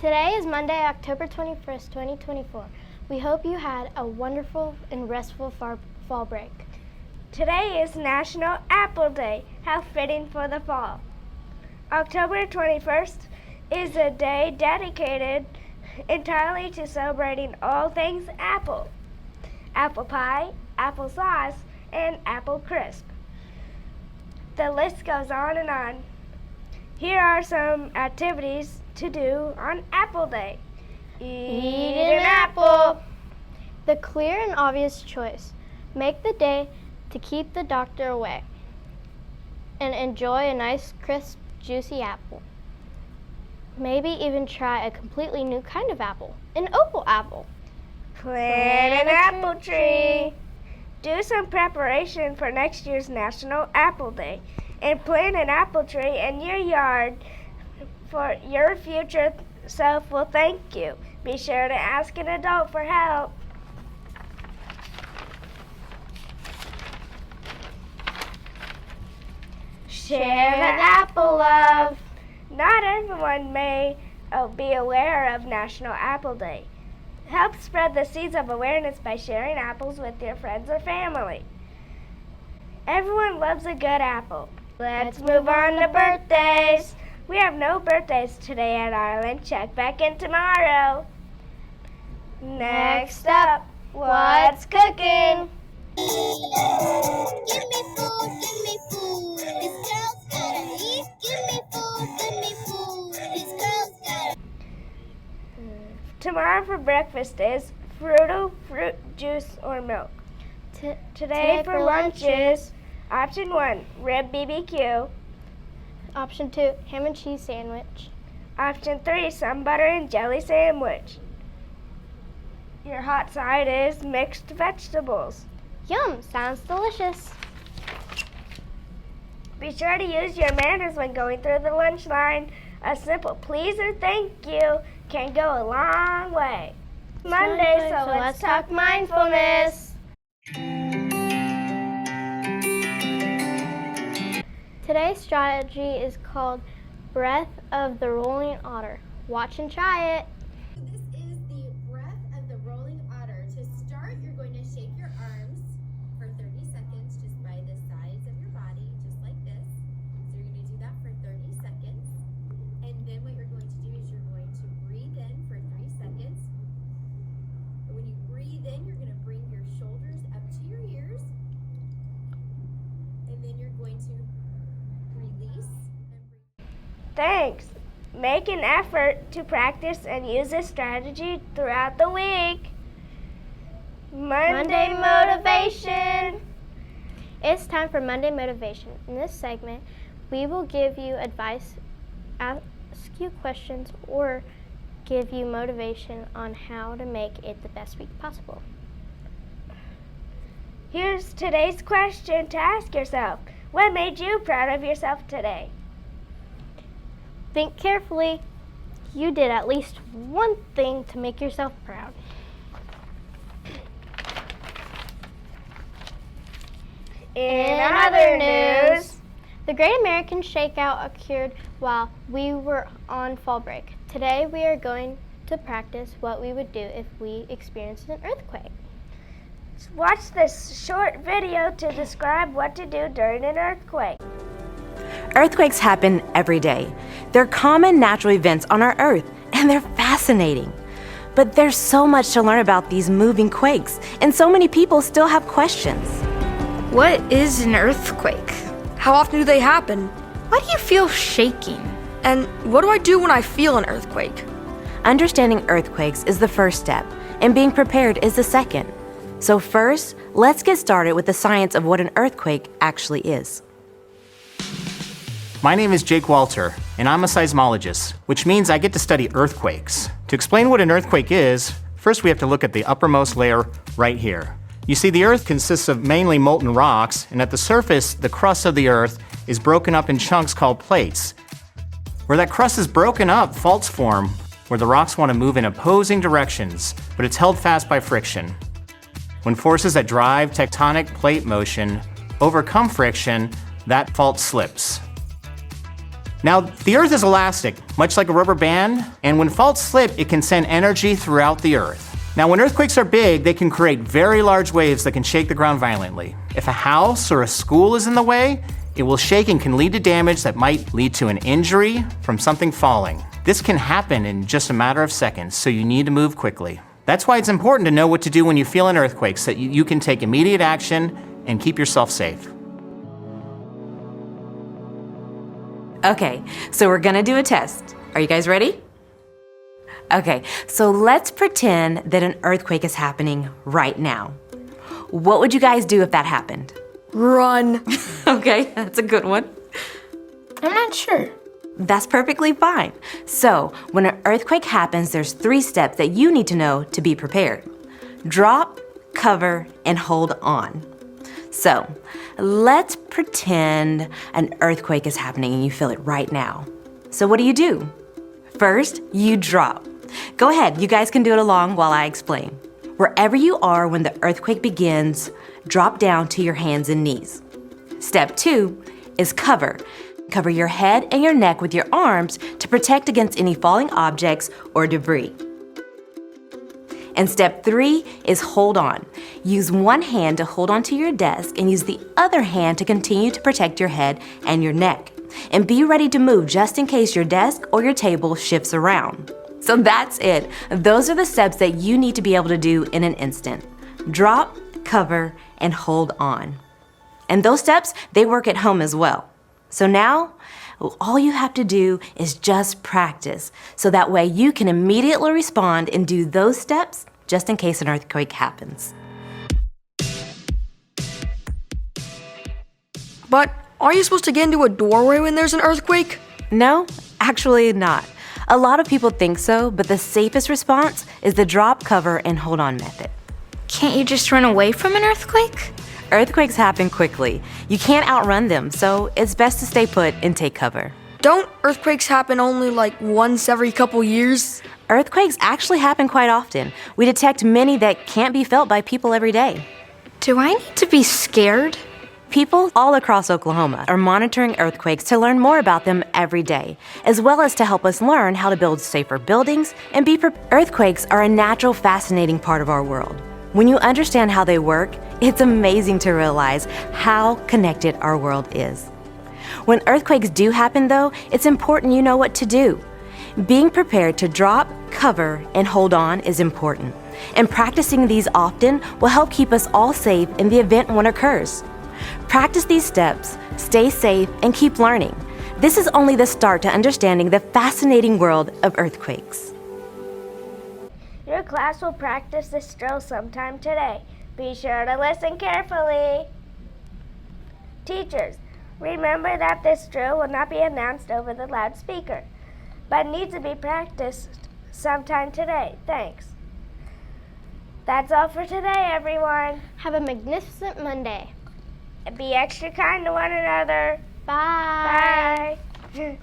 Today is Monday, October 21st, 2024. We hope you had a wonderful and restful fall break. Today is National Apple Day. How fitting for the fall. October 21st is a day dedicated entirely to celebrating all things apple. Apple pie, applesauce, and apple crisp. The list goes on and on. Here are some activities to do on Apple Day. Eat an apple. The clear and obvious choice. Make the day to keep the doctor away and enjoy a nice, crisp, juicy apple. Maybe even try a completely new kind of apple, an opal apple. Plant an apple tree. Do some preparation for next year's National Apple Day and plant an apple tree in your yard. For your future self will thank you. Be sure to ask an adult for help. Share the apple love. Not everyone may be aware of National Apple Day. Help spread the seeds of awareness by sharing apples with your friends or family. Everyone loves a good apple. Let's move on to birthdays. We have no birthdays today at Ireland. Check back in tomorrow. Next up, what's cooking? Give me food, this girl's gotta eat. Give me food, this girl's gotta. Tomorrow for breakfast is fruit, juice, or milk. Today for lunch is option 1, rib BBQ. Option 2, ham and cheese sandwich. Option 3, some butter and jelly sandwich. Your hot side is mixed vegetables. Yum, sounds delicious. Be sure to use your manners when going through the lunch line. A simple please or thank you can go a long way. Monday, so let's talk mindfulness. Today's strategy is called Breath of the Rolling Otter. Watch and try it. This is the breath of the rolling otter. To start, you're going to shake your arms for 30 seconds just by the sides of your body, just like this. So you're going to do that for 30 seconds. And then what you're going to do is you're going to breathe in for 3 seconds. And when you breathe in, you're going to bring your shoulders up to your ears. And then you're going to release and breathe. Thanks. Make an effort to practice and use this strategy throughout the week. Monday motivation. It's time for Monday Motivation. In this segment, we will give you advice, ask you questions, or give you motivation on how to make it the best week possible. Here's today's question to ask yourself. What made you proud of yourself today? Think carefully. You did at least one thing to make yourself proud. In other news, the Great American Shakeout occurred while we were on fall break. Today we are going to practice what we would do if we experienced an earthquake. watch this short video to describe what to do during an earthquake. Earthquakes happen every day. They're common natural events on our Earth, and they're fascinating. But there's so much to learn about these moving quakes, and so many people still have questions. What is an earthquake? How often do they happen? Why do you feel shaking? And what do I do when I feel an earthquake? Understanding earthquakes is the first step, and being prepared is the second. So first, let's get started with the science of what an earthquake actually is. My name is Jake Walter, and I'm a seismologist, which means I get to study earthquakes. To explain what an earthquake is, first we have to look at the uppermost layer right here. You see, the Earth consists of mainly molten rocks, and at the surface, the crust of the Earth is broken up in chunks called plates. Where that crust is broken up, faults form, where the rocks want to move in opposing directions, but it's held fast by friction. When forces that drive tectonic plate motion overcome friction, that fault slips. Now, the Earth is elastic, much like a rubber band, and when faults slip, it can send energy throughout the Earth. Now, when earthquakes are big, they can create very large waves that can shake the ground violently. If a house or a school is in the way, it will shake and can lead to damage that might lead to an injury from something falling. This can happen in just a matter of seconds, so you need to move quickly. That's why it's important to know what to do when you feel an earthquake so that you can take immediate action and keep yourself safe. Okay, so we're gonna do a test. Are you guys ready? Okay, so let's pretend that an earthquake is happening right now. What would you guys do if that happened? Run. Okay, that's a good one. I'm not sure. That's perfectly fine. So, when an earthquake happens, there's 3 steps that you need to know to be prepared. Drop, cover, and hold on. So, let's pretend an earthquake is happening and you feel it right now. So what do? First, you drop. Go ahead, you guys can do it along while I explain. Wherever you are when the earthquake begins, drop down to your hands and knees. Step 2 is cover. Cover your head and your neck with your arms to protect against any falling objects or debris. And step 3 is hold on. Use one hand to hold onto your desk and use the other hand to continue to protect your head and your neck. And be ready to move just in case your desk or your table shifts around. So that's it. Those are the steps that you need to be able to do in an instant. Drop, cover, and hold on. And those steps, they work at home as well. So now, all you have to do is just practice, so that way you can immediately respond and do those steps just in case an earthquake happens. But are you supposed to get into a doorway when there's an earthquake? No, actually not. A lot of people think so, but the safest response is the drop, cover, and hold on method. Can't you just run away from an earthquake? Earthquakes happen quickly. You can't outrun them, so it's best to stay put and take cover. Don't earthquakes happen only like once every couple years? Earthquakes actually happen quite often. We detect many that can't be felt by people every day. Do I need to be scared? People all across Oklahoma are monitoring earthquakes to learn more about them every day, as well as to help us learn how to build safer buildings and be prepared. Earthquakes are a natural, fascinating part of our world. When you understand how they work, it's amazing to realize how connected our world is. When earthquakes do happen, though, it's important you know what to do. Being prepared to drop, cover, and hold on is important, and practicing these often will help keep us all safe in the event one occurs. Practice these steps, stay safe, and keep learning. This is only the start to understanding the fascinating world of earthquakes. Your class will practice this drill sometime today. Be sure to listen carefully. Teachers, remember that this drill will not be announced over the loudspeaker, but needs to be practiced sometime today. Thanks. That's all for today, everyone. Have a magnificent Monday. Be extra kind to one another. Bye. Bye.